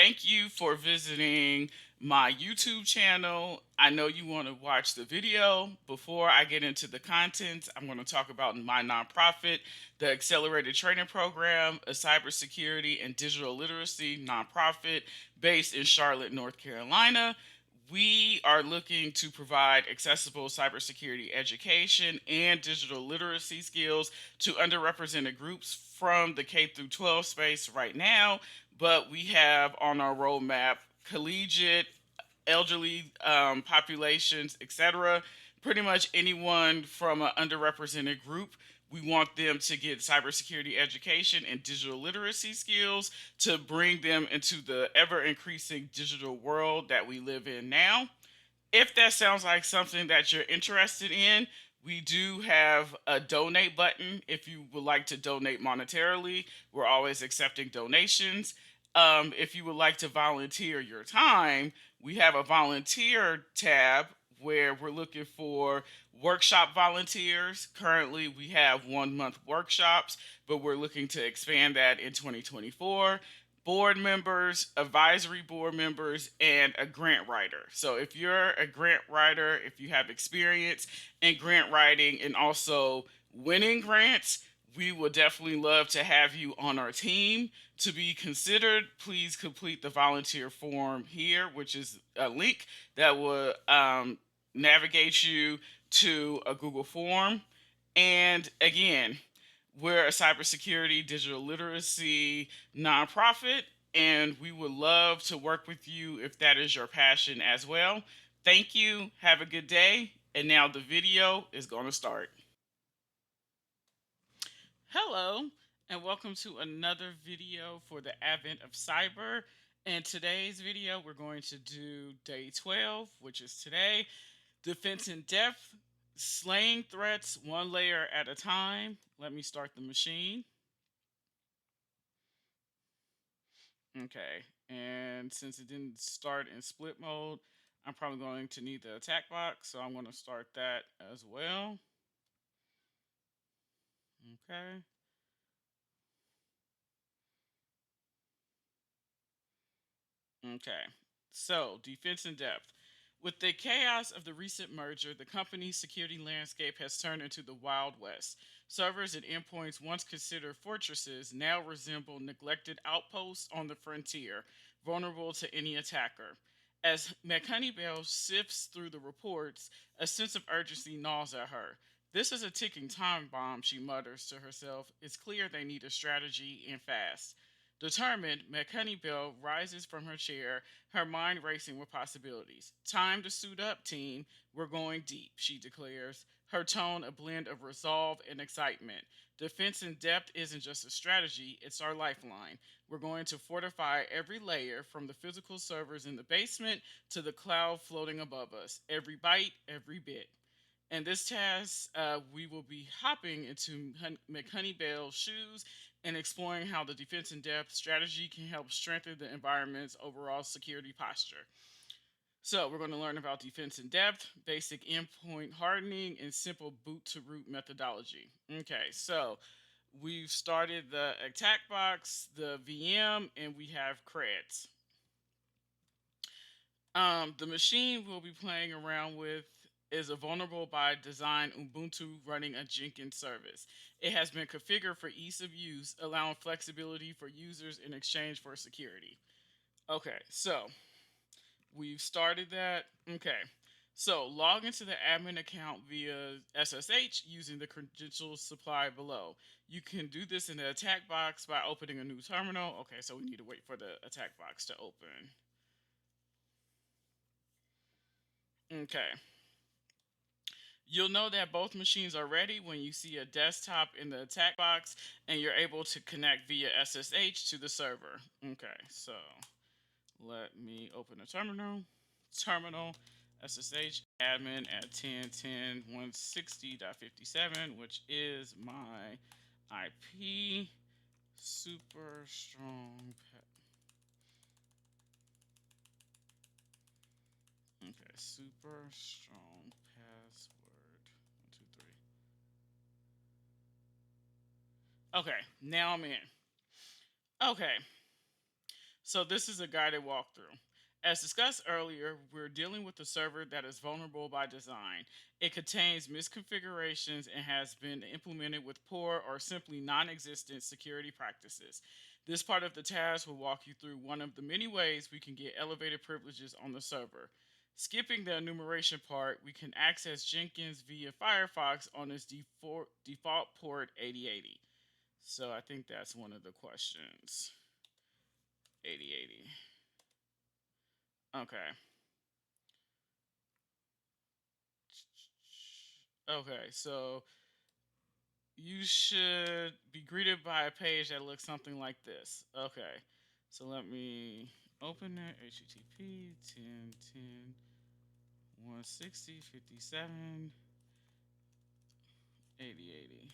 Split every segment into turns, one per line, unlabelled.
thank you for visiting my YouTube channel. I know you want to watch the video. Before I get into the content, I'm going to talk about my nonprofit, the Accelerated Training Program, a cybersecurity and digital literacy nonprofit based in Charlotte, North Carolina. We are looking to provide accessible cybersecurity education and digital literacy skills to underrepresented groups from the K through 12 space right now, but we have on our roadmap collegiate, elderly populations, etc. Pretty much anyone from an underrepresented group. We want them to get cybersecurity education and digital literacy skills to bring them into the ever increasing digital world that we live in now. If that sounds like something that you're interested in, we do have a donate button if you would like to donate monetarily. We're always accepting donations. If you would like to volunteer your time, we have a volunteer tab where we're looking for workshop volunteers. Currently, we have 1 month workshops, but we're looking to expand that in 2024. Board members, advisory board members, and a grant writer. So if you're a grant writer, if you have experience in grant writing and also winning grants, we would definitely love to have you on our team. To be considered, please complete the volunteer form here, which is a link that will navigate you to a Google form. And again, we're a cybersecurity, digital literacy nonprofit, and we would love to work with you if that is your passion as well. Thank you. Have a good day. And now the video is going to start. Hello, and welcome to another video for the Advent of Cyber. In today's video, we're going to do day 12, which is today. Defense in depth, slaying threats one layer at a time. Let me start the machine. Okay, and since it didn't start in split mode, I'm probably going to need the attack box, so I'm going to start that as well. Okay. Okay. So, defense in depth. With the chaos of the recent merger, the company's security landscape has turned into the Wild West. Servers and endpoints once considered fortresses now resemble neglected outposts on the frontier, vulnerable to any attacker. As McHoneybell sifts through the reports, a sense of urgency gnaws at her. This is a ticking time bomb, she mutters to herself. It's clear they need a strategy and fast. Determined, McHoneybell rises from her chair, her mind racing with possibilities. Time to suit up, team. We're going deep, she declares, her tone a blend of resolve and excitement. Defense in depth isn't just a strategy, it's our lifeline. We're going to fortify every layer, from the physical servers in the basement to the cloud floating above us. Every bite, every bit. In this task, we will be hopping into McHoneybell's shoes and exploring how the defense in depth strategy can help strengthen the environment's overall security posture. So, we're going to learn about defense in depth, basic endpoint hardening, and simple boot to root methodology. Okay, so we've started the attack box, the VM, and we have creds. The machine we'll be playing around with is a vulnerable by design Ubuntu running a Jenkins service. It has been configured for ease of use, allowing flexibility for users in exchange for security. Okay, so we've started that. Okay, so log into the admin account via SSH using the credentials supplied below. You can do this in the attack box by opening a new terminal. Okay, so we need to wait for the attack box to open. Okay. You'll know that both machines are ready when you see a desktop in the attack box and you're able to connect via SSH to the server. Okay, so let me open a terminal. Terminal SSH admin at 10.10.160.57, which is my IP. Super strong. Okay, super strong password. 1, 2, 3. Okay, now I'm in. Okay, So this is a guided walkthrough. As discussed earlier, we're dealing with a server that is vulnerable by design. It contains misconfigurations and has been implemented with poor or simply non existent security practices. This part of the task will walk you through one of the many ways we can get elevated privileges on the server. Skipping the enumeration part, we can access Jenkins via Firefox on its default port 8080. So I think that's one of the questions. 8080. Okay. Okay, so you should be greeted by a page that looks something like this. Okay, so let me open it. HTTP 1010 160 57 8080.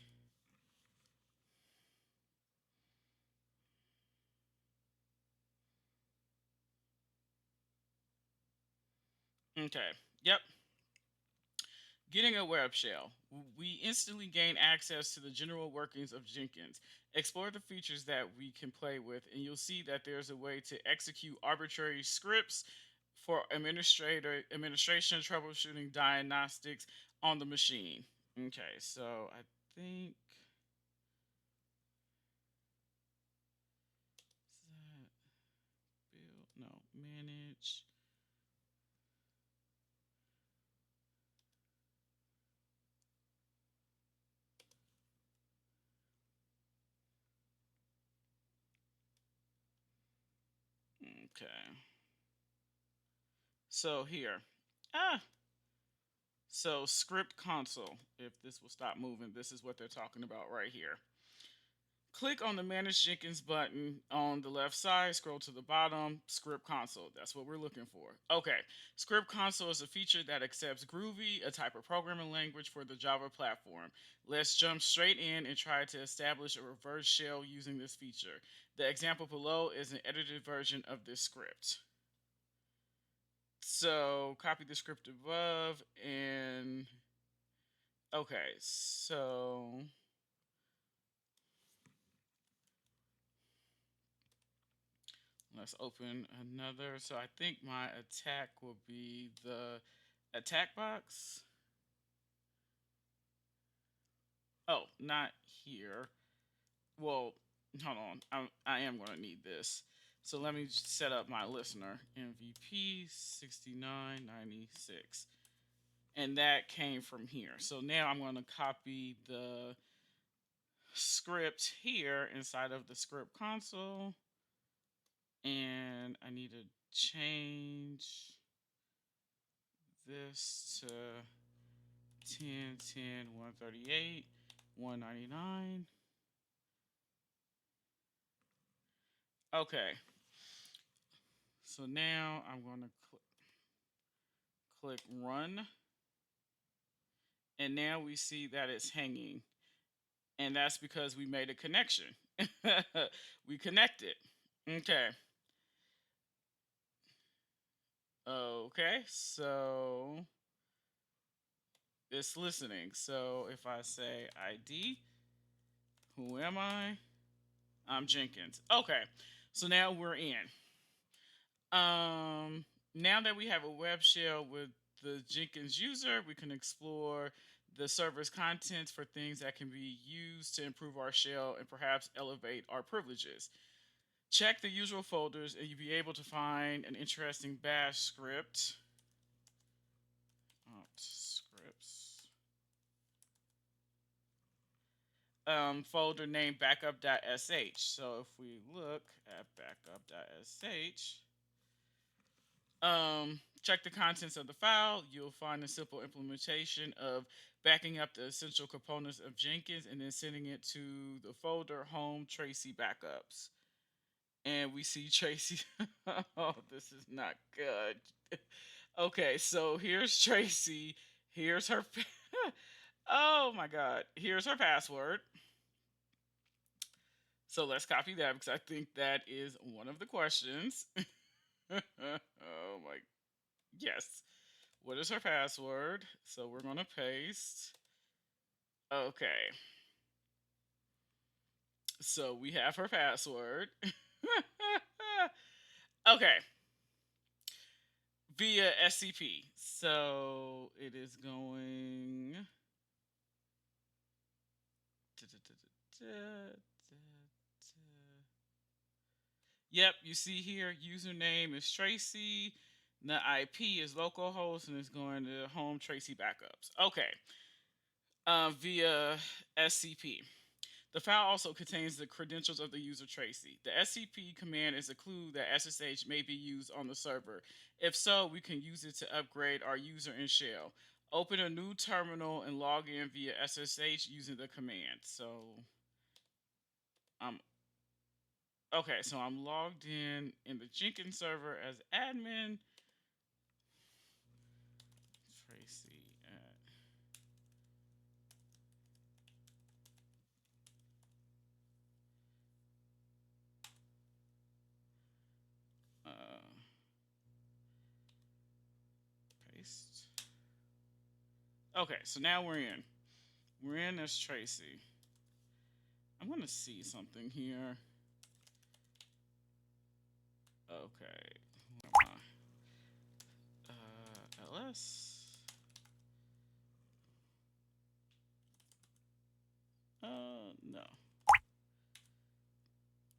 Okay, yep. Getting a web shell. We instantly gain access to the general workings of Jenkins. Explore the features that we can play with, and you'll see that there's a way to execute arbitrary scripts for administration, troubleshooting, diagnostics on the machine. Okay, so I think is that build no manage. Okay, so here, ah, so script console. If this will stop moving, this is what they're talking about right here. Click on the Manage Jenkins button on the left side, scroll to the bottom, Script Console. That's what we're looking for. Okay, Script Console is a feature that accepts Groovy, a type of programming language for the Java platform. Let's jump straight in and try to establish a reverse shell using this feature. The example below is an edited version of this script. So, copy the script above and okay, so let's open another. So I think my attack will be the attack box. Oh, not here. Well, hold on. I am going to need this. So let me set up my listener MVP 6996. And that came from here. So now I'm going to copy the script here inside of the script console. And I need to change this to 10, 10, 138, 199. Okay, so now I'm going to click run, and now we see that it's hanging, and that's because we made a connection. We connected. Okay. Okay, so it's listening. So if I say ID, who am I? I'm Jenkins. Okay, so now we're in. Um, Now that we have a web shell with the Jenkins user, we can explore the server's contents for things that can be used to improve our shell and perhaps elevate our privileges. Check the usual folders and you'll be able to find an interesting bash script. Scripts. Folder named backup.sh. So if we look at backup.sh, check the contents of the file. You'll find a simple implementation of backing up the essential components of Jenkins and then sending it to the folder home Tracy backups. And we see Tracy. Oh, this is not good. Okay, so here's Tracy. Here's her. Oh my God. Here's her password. So let's copy that because I think that is one of the questions. Oh my. Yes. What is her password? So we're going to paste. Okay. So we have her password. Okay, via SCP. So it is going. Yep, you see here, username is Tracy. The IP is localhost and it's going to home Tracy backups. Okay, via SCP. The file also contains the credentials of the user Tracy. The SCP command is a clue that SSH may be used on the server. If so, we can use it to upgrade our user in shell. Open a new terminal and log in via SSH using the command. So, I'm okay. So I'm logged in the Jenkins server as admin. Tracy at uh, paste. Okay, so now we're in. We're in as Tracy. I'm gonna see something here. Okay. Who am LS. No.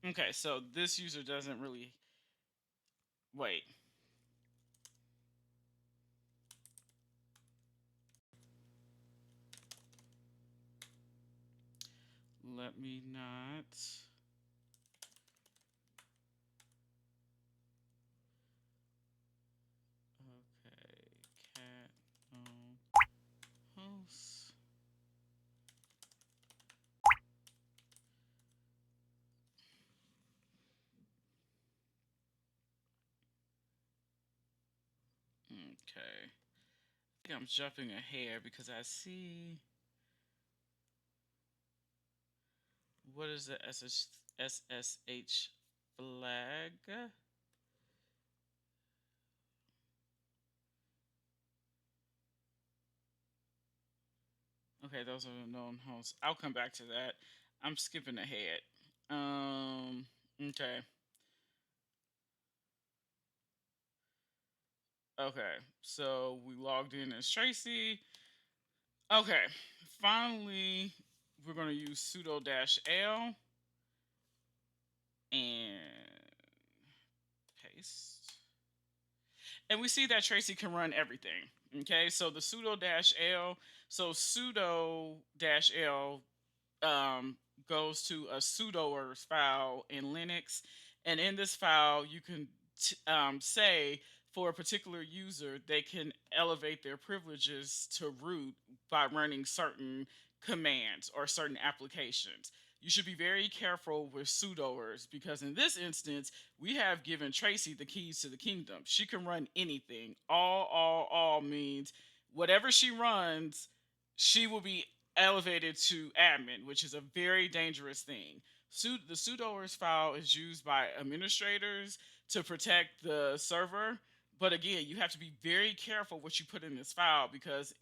Okay, so this user doesn't really. Wait. Let me not. Okay. Cat. Host. Okay. I think I'm jumping ahead because I see. What is the SSH flag? Okay, those are the known hosts. I'll come back to that. I'm skipping ahead. Okay. Okay. So we logged in as Tracy. Okay. Finally, we're going to use sudo dash L and paste. And we see that Tracy can run everything. Okay. So the sudo dash L. So sudo dash L um, goes to a sudoers file in Linux, and in this file you can say for a particular user they can elevate their privileges to root by running certain commands or certain applications. You should be very careful with sudoers because in this instance we have given Tracy the keys to the kingdom. She can run anything. All means whatever she runs, she will be elevated to admin, which is a very dangerous thing. The sudoers file is used by administrators to protect the server, but again, you have to be very careful what you put in this file because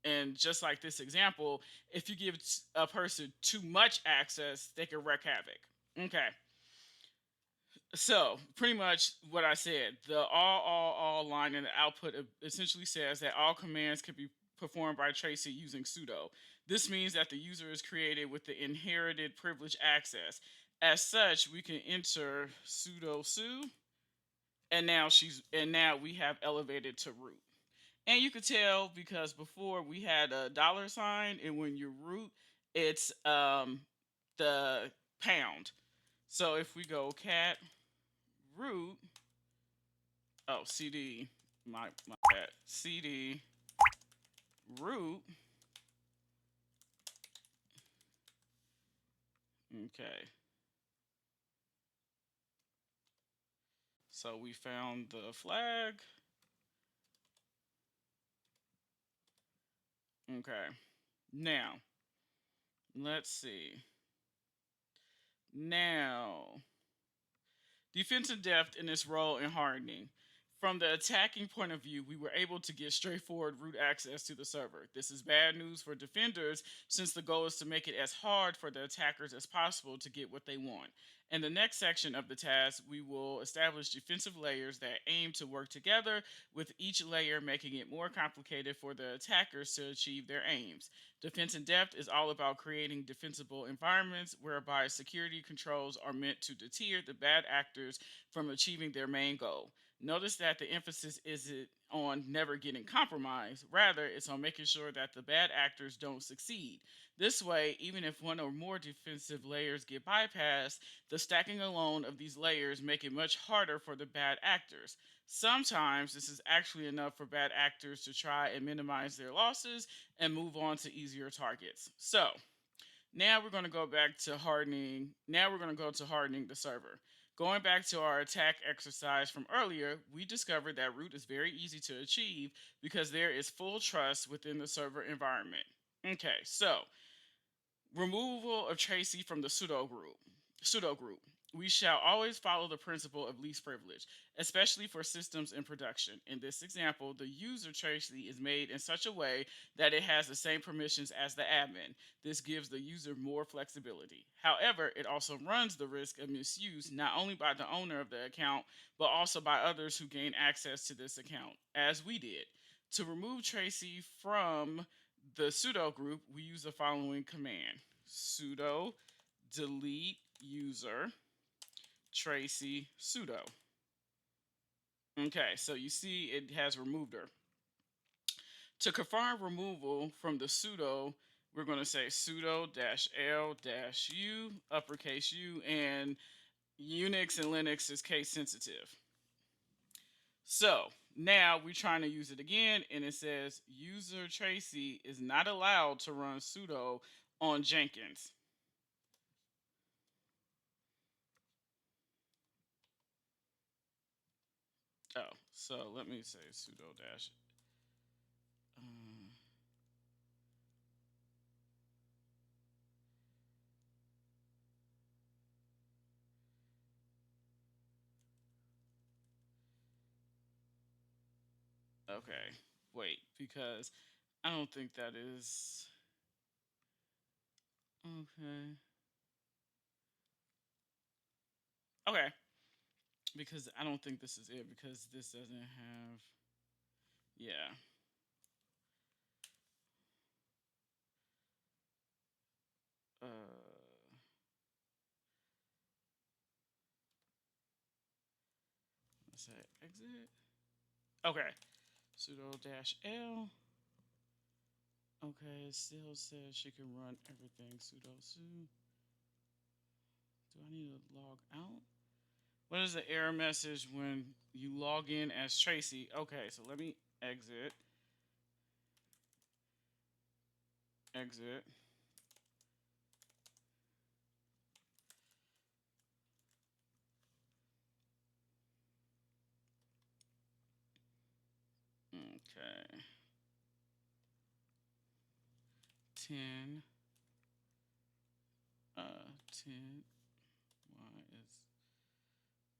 and just like this example, if you give a person too much access, they can wreak havoc. Okay. So pretty much what I said, the all line in the output essentially says that all commands can be performed by Tracy using sudo. This means that the user is created with the inherited privilege access. As such, we can enter sudo su, and now we have elevated to root. And you could tell because before we had a dollar sign, and when you root, it's the pound. So if we go cat root. Oh, CD. My bad. CD root. Okay. So we found the flag. Okay. Now, let's see. Now, defensive depth in its role in hardening. From the attacking point of view, we were able to get straightforward root access to the server. This is bad news for defenders since the goal is to make it as hard for the attackers as possible to get what they want. In the next section of the task, we will establish defensive layers that aim to work together, with each layer making it more complicated for the attackers to achieve their aims. Defense in depth is all about creating defensible environments whereby security controls are meant to deter the bad actors from achieving their main goal. Notice that the emphasis isn't on never getting compromised. Rather, it's on making sure that the bad actors don't succeed. This way, even if one or more defensive layers get bypassed, the stacking alone of these layers make it much harder for the bad actors. Sometimes this is actually enough for bad actors to try and minimize their losses and move on to easier targets. So, now we're going to go back to hardening. Now we're going to go to hardening the server. Going back to our attack exercise from earlier, we discovered that root is very easy to achieve because there is full trust within the server environment. Okay, so removal of Tracy from the pseudo group. Pseudo group. We shall always follow the principle of least privilege, especially for systems in production. In this example, the user Tracy is made in such a way that it has the same permissions as the admin. This gives the user more flexibility. However, it also runs the risk of misuse not only by the owner of the account, but also by others who gain access to this account, as we did. To remove Tracy from the pseudo group, we use the following command: sudo delete user Tracy sudo. Okay, so you see it has removed her. To confirm removal from the sudo, we're going to say sudo -l-u, uppercase U, and Unix and Linux is case sensitive. So now we're trying to use it again, and it says user Tracy is not allowed to run sudo on Jenkins. Oh, so let me say sudo dash. Um, okay, wait, because I don't think that is okay. Okay, because I don't think this is it because this doesn't have. Yeah. Let's say exit. Okay. Sudo dash L. Okay, it still says she can run everything. Sudo su. Do I need to log out? What is the error message when you log in as Tracy? Okay, so let me exit. Exit. Okay. 10. 10. Why is.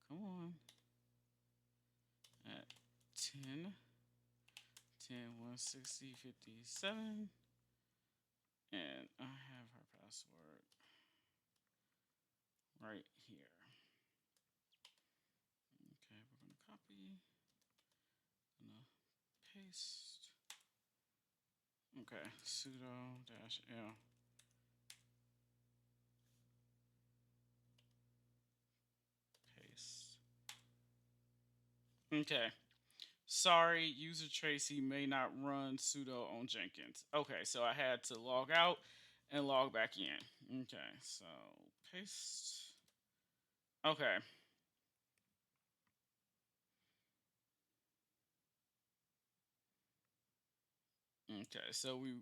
Come on. At 10. 10, 160, 57. And I have her password right here. Okay, we're going to copy. Gonna paste. Okay, sudo dash L. Paste. Okay. Sorry, user Tracy may not run sudo on Jenkins. Okay, so I had to log out and log back in. Okay, so paste. Okay. Okay, so we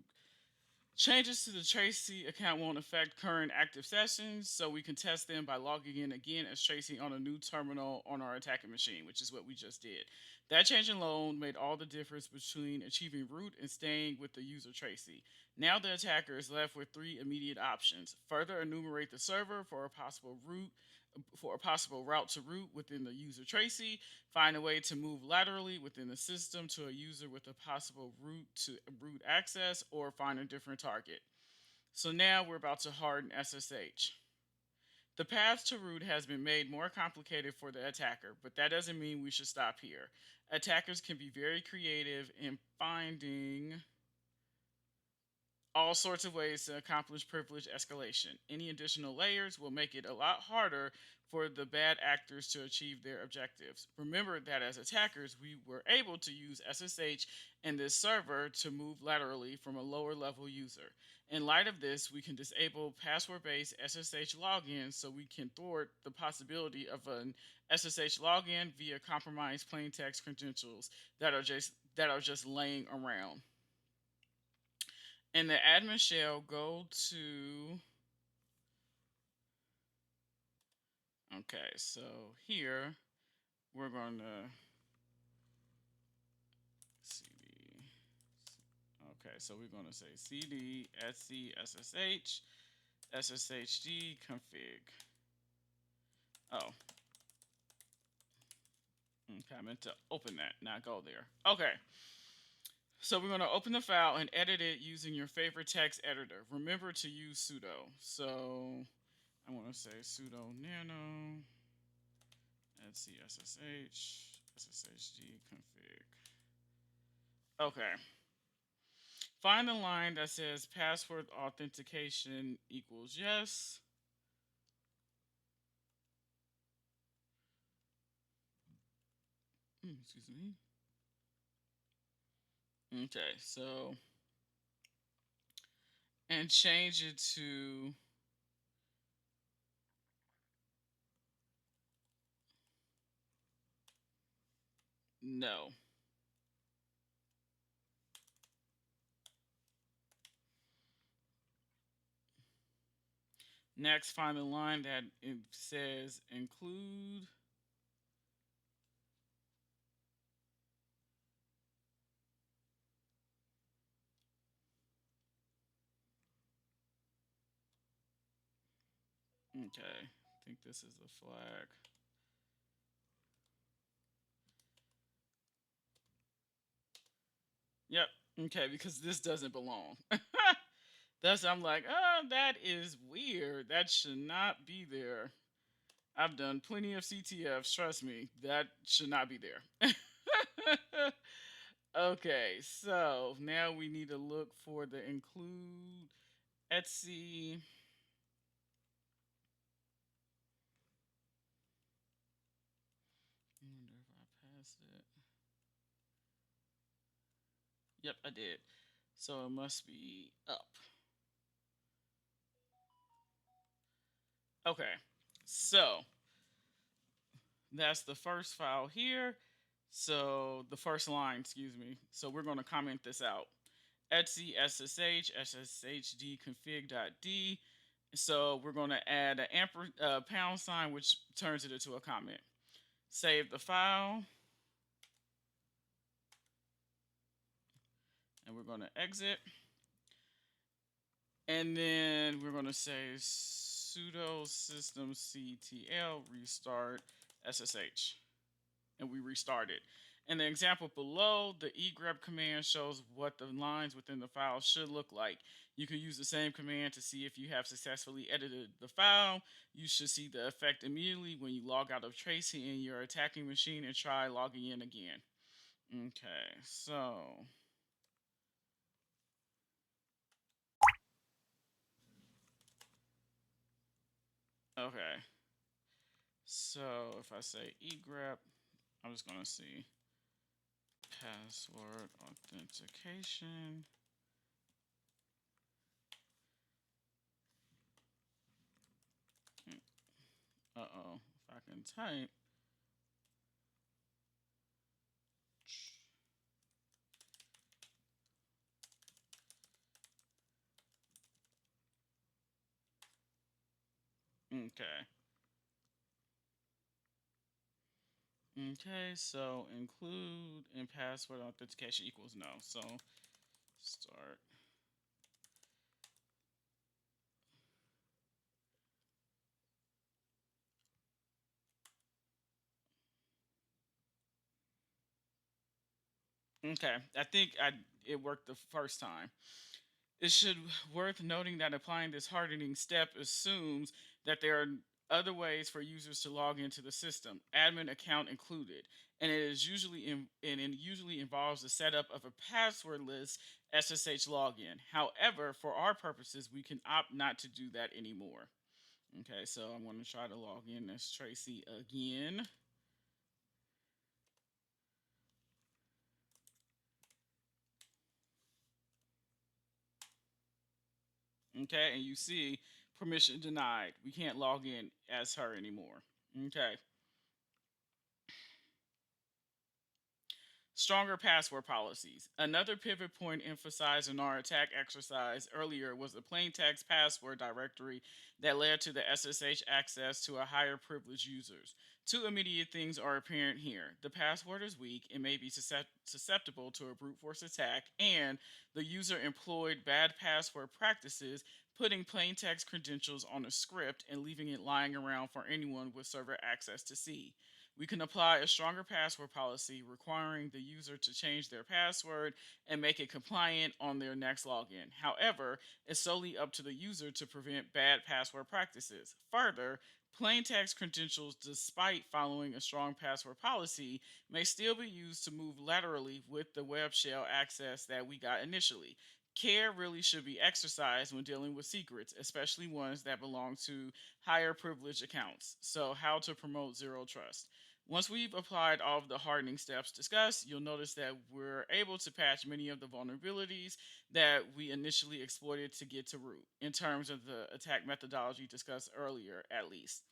changes to the Tracy account won't affect current active sessions, so we can test them by logging in again as Tracy on a new terminal on our attacking machine, which is what we just did. That change alone made all the difference between achieving root and staying with the user Tracy. Now the attacker is left with three immediate options: further enumerate the server for a possible root for a possible route to root within the user tracee, find a way to move laterally within the system to a user with a possible route to root access, or find a different target. So now we're about to harden SSH. The path to root has been made more complicated for the attacker, but that doesn't mean we should stop here. Attackers can be very creative in finding all sorts of ways to accomplish privilege escalation. Any additional layers will make it a lot harder for the bad actors to achieve their objectives. Remember that as attackers, we were able to use SSH in this server to move laterally from a lower level user. In light of this, we can disable password-based SSH login so we can thwart the possibility of an SSH login via compromised plaintext credentials that are just laying around. In the admin shell, go to, okay, so here we're going to cd, okay, so we're going to say cd etc ssh sshd config. Oh, okay, I meant to open that, not go there. Okay, so we're going to open the file and edit it using your favorite text editor. Remember to use sudo. So I want to say sudo nano etc ssh sshd config. Okay. Find the line that says password authentication equals yes. Excuse me. Okay, so, and change it to no. Next, find the line that it says include. Okay, I think this is the flag. Yep. Okay, because this doesn't belong. I'm like, oh, that is weird. That should not be there. I've done plenty of CTFs. Trust me, that should not be there. Okay, so now we need to look for the include Etsy. I wonder if I passed it. Yep, I did. So it must be up. Okay, so that's the first file here. So the first line, excuse me. So we're going to comment this out. Etsy ssh sshd config.d. So we're going to add an pound sign, which turns it into a comment. Save the file. And we're going to exit. And then we're going to say sudo systemctl restart ssh. And we restart it. In the example below, the egrep command shows what the lines within the file should look like. You can use the same command to see if you have successfully edited the file. You should see the effect immediately when you log out of tracing in your attacking machine and try logging in again. Okay, so okay. So if I say egrep, I'm just gonna see password authentication. Uh-oh, if I can type. Okay. Okay, so include and password authentication equals no. So start. Okay, I think it worked the first time. It should worth noting that applying this hardening step assumes that there are other ways for users to log into the system, admin account included, and it usually involves the setup of a passwordless SSH login. However, for our purposes, we can opt not to do that anymore. Okay, so I'm going to try to log in as Tracy again. Okay, and you see permission denied. We can't log in as her anymore. Okay. Stronger password policies. Another pivot point emphasized in our attack exercise earlier was the plain text password directory that led to the SSH access to a higher privileged users. Two immediate things are apparent here. The password is weak and may be susceptible to a brute force attack, and the user employed bad password practices, putting plain text credentials on a script and leaving it lying around for anyone with server access to see. We can apply a stronger password policy requiring the user to change their password and make it compliant on their next login. However, it's solely up to the user to prevent bad password practices. Further, plain text credentials, despite following a strong password policy, may still be used to move laterally with the web shell access that we got initially. Care really should be exercised when dealing with secrets, especially ones that belong to higher privilege accounts. So, how to promote zero trust? Once we've applied all of the hardening steps discussed, you'll notice that we're able to patch many of the vulnerabilities that we initially exploited to get to root, in terms of the attack methodology discussed earlier, at least.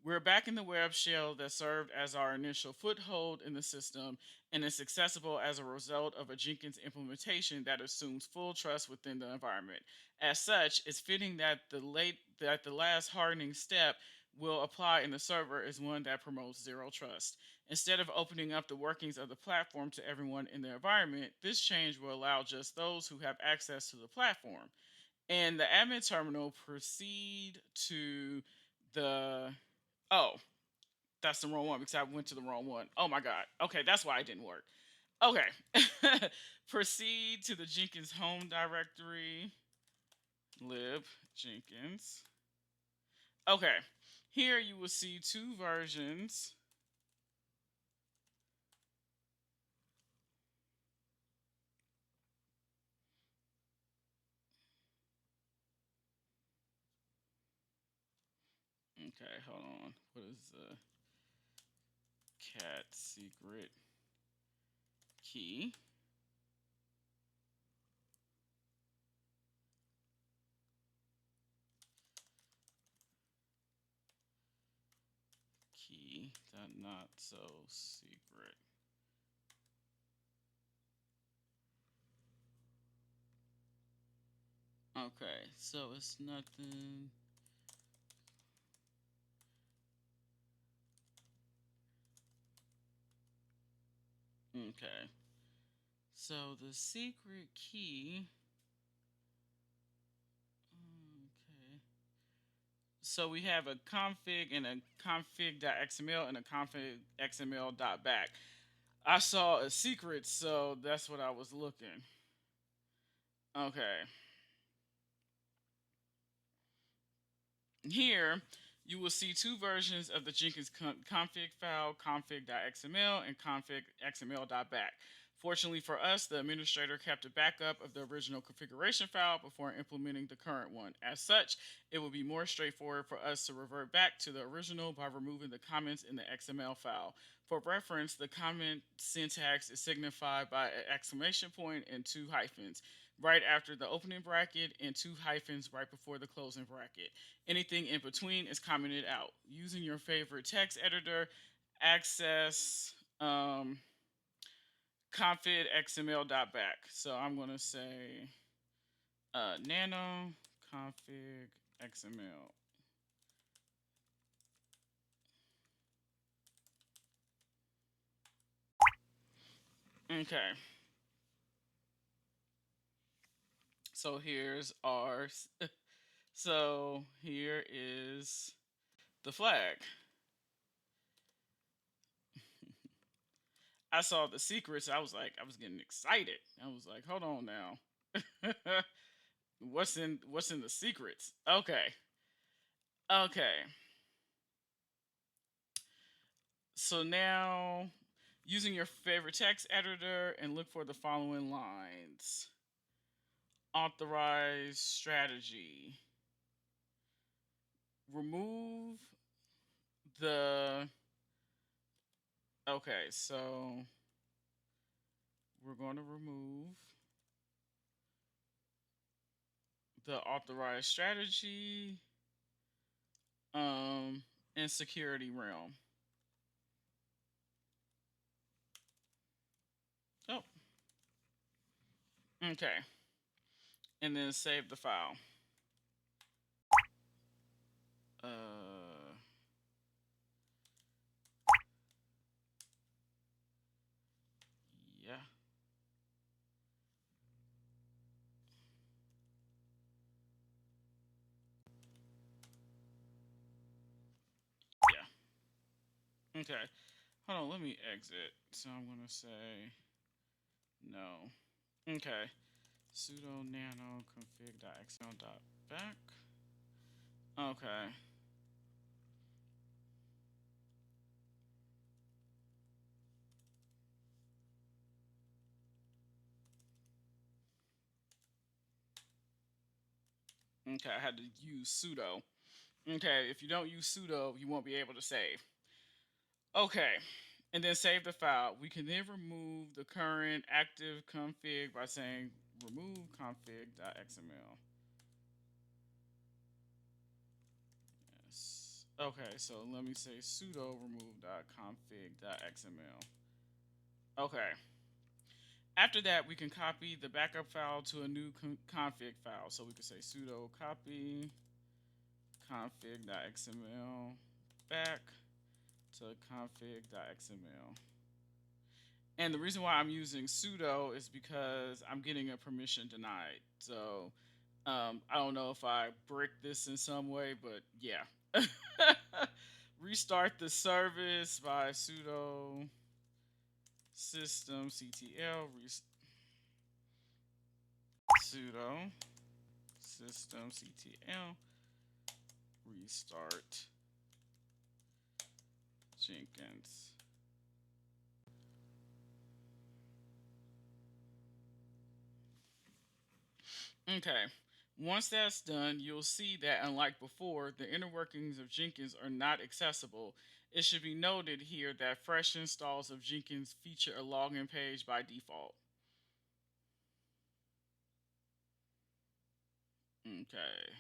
We're back in the web shell that served as our initial foothold in the system, and is accessible as a result of a Jenkins implementation that assumes full trust within the environment. As such, it's fitting that the last hardening step will apply in the server is one that promotes zero trust. Instead of opening up the workings of the platform to everyone in the environment, this change will allow just those who have access to the platform. And the admin terminal proceed to the oh, that's the wrong one because I went to the wrong one. Oh my god. Okay, that's why it didn't work. Okay. Proceed to the Jenkins home directory. Lib Jenkins. Okay. Here you will see two versions. Okay, hold on. What is the cat secret key? Key that not so secret. Okay, so it's nothing. Okay, so the secret key. Okay. So we have a config and a config.xml and a config.xml.back. I saw a secret, so that's what I was looking. Okay. Here, you will see two versions of the Jenkins config file, config.xml and config.xml.back. Fortunately for us, the administrator kept a backup of the original configuration file before implementing the current one. As such, it will be more straightforward for us to revert back to the original by removing the comments in the XML file. For reference, the comment syntax is signified by an exclamation point and two hyphens right after the opening bracket and two hyphens right before the closing bracket. Anything in between is commented out. Using your favorite text editor, access config xml.back. So I'm going to say nano config xml. Okay. So here's our. So here is the flag. I saw the secrets. I was like, I was getting excited. I was like, hold on now. What's in the secrets? Okay. Okay. So now using your favorite text editor and look for the following lines. Authorize strategy. Remove the okay, so we're going to remove the authorized strategy um in security realm. Oh, okay. And then save the file. Uh yeah. Yeah. Okay. Hold on, let me exit. So I'm gonna say no. Okay. Sudo nano config.xml.back. Okay. Okay, I had to use sudo. Okay, if you don't use sudo, you won't be able to save. Okay, and then save the file. We can then remove the current active config by saying remove config.xml. Yes. Okay, so let me say sudo remove.config.xml. Okay. After that, we can copy the backup file to a new config file. So we can say sudo copy config.xml back to config.xml. And the reason why I'm using sudo is because I'm getting a permission denied. So I don't know if I brick this in some way, but yeah. Restart the service by sudo systemctl sudo systemctl restart Jenkins. Okay. Once that's done, you'll see that unlike before, the inner workings of Jenkins are not accessible. It should be noted here that fresh installs of Jenkins feature a login page by default. Okay.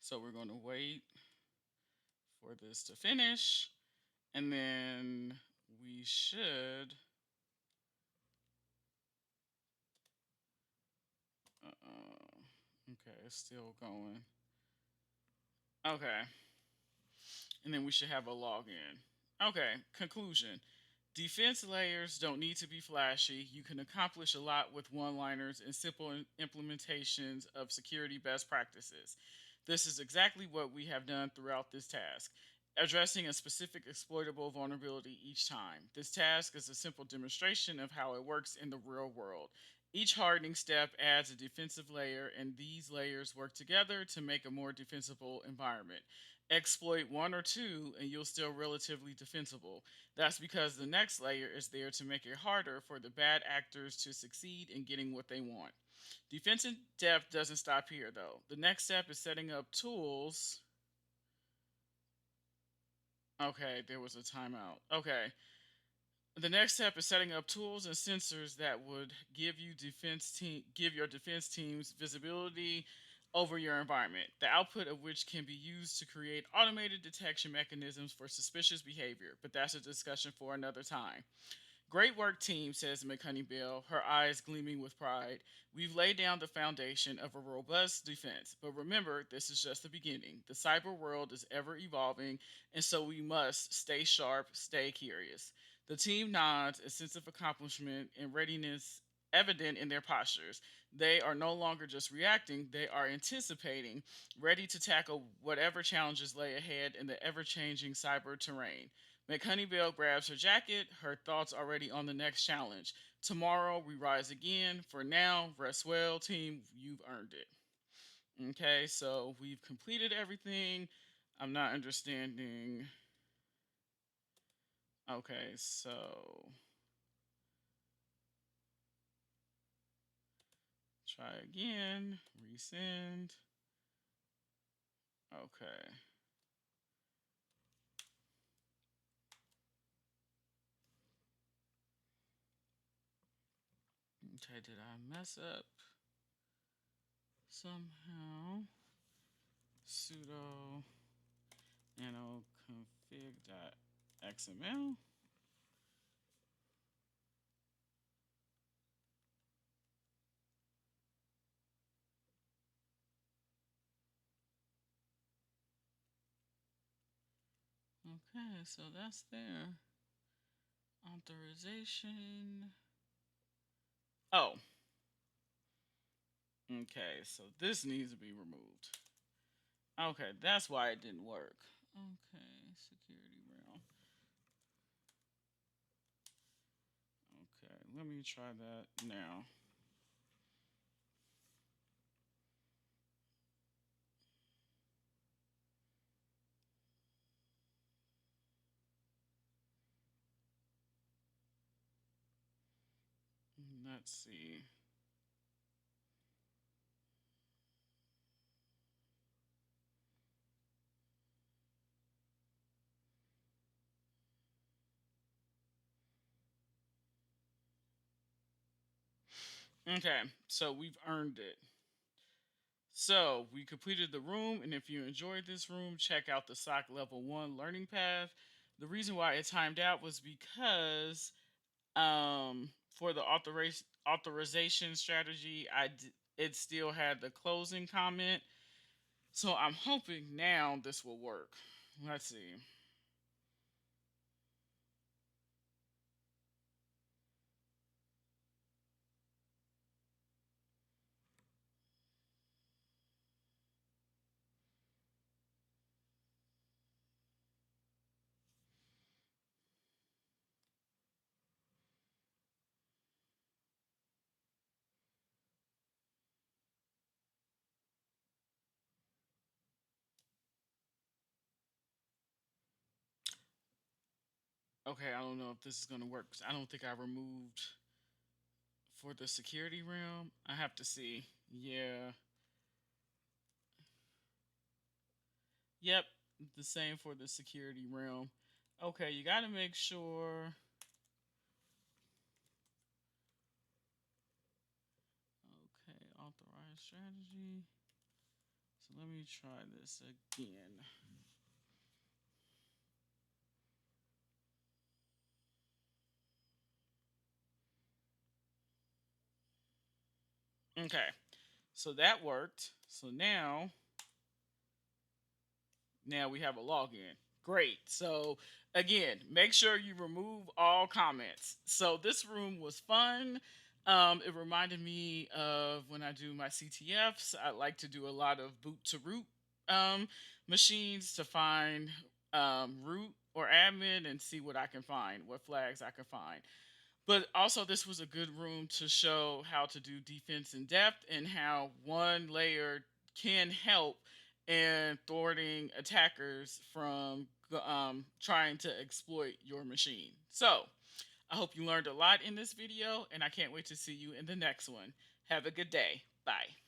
So we're going to wait for this to finish, and then we should. Okay, it's still going. Okay. And then we should have a login. Okay, conclusion. Defense layers don't need to be flashy. You can accomplish a lot with one liners and simple implementations of security best practices. This is exactly what we have done throughout this task, addressing a specific exploitable vulnerability each time. This task is a simple demonstration of how it works in the real world. Each hardening step adds a defensive layer, and these layers work together to make a more defensible environment. Exploit one or two, and you'll still relatively defensible. That's because the next layer is there to make it harder for the bad actors to succeed in getting what they want. Defense in depth doesn't stop here, though. The next step is setting up tools. Okay, there was a timeout. Okay. The next step is setting up tools and sensors that would give your defense teams visibility over your environment, the output of which can be used to create automated detection mechanisms for suspicious behavior. But that's a discussion for another time. Great work, team, says McHoneybill, her eyes gleaming with pride. We've laid down the foundation of a robust defense. But remember, this is just the beginning. The cyber world is ever evolving, and so we must stay sharp, stay curious. The team nods, a sense of accomplishment and readiness evident in their postures. They are no longer just reacting, they are anticipating, ready to tackle whatever challenges lay ahead in the ever changing cyber terrain. McHoneybill grabs her jacket, her thoughts already on the next challenge. Tomorrow we rise again. For now, rest well, team. You've earned it. Okay, so we've completed everything. I'm not understanding. Okay, so try again, resend. Okay. Okay, did I mess up somehow? Sudo nano config.xml. Okay, so that's there. Authorization. Oh, okay, so this needs to be removed. Okay, that's why it didn't work. Okay, security realm. Okay, let me try that now. Let's see. Okay, so we've earned it. So we completed the room, and if you enjoyed this room, check out the SOC Level 1 learning path. The reason why it timed out was because for the authorization strategy, it still had the closing comment. So I'm hoping now this will work. Let's see. Okay, I don't know if this is going to work because I don't think I removed for the security realm. I have to see. Yeah. Yep. The same for the security realm. Okay, you got to make sure. Okay, authorized strategy. So let me try this again. Okay, so that worked. So now we have a login. Great. So again, make sure you remove all comments. So this room was fun. It reminded me of when I do my CTFs. I like to do a lot of boot to root machines to find root or admin and see what I can find, what flags I can find. But also, this was a good room to show how to do defense in depth and how one layer can help in thwarting attackers from trying to exploit your machine. So, I hope you learned a lot in this video, and I can't wait to see you in the next one. Have a good day. Bye.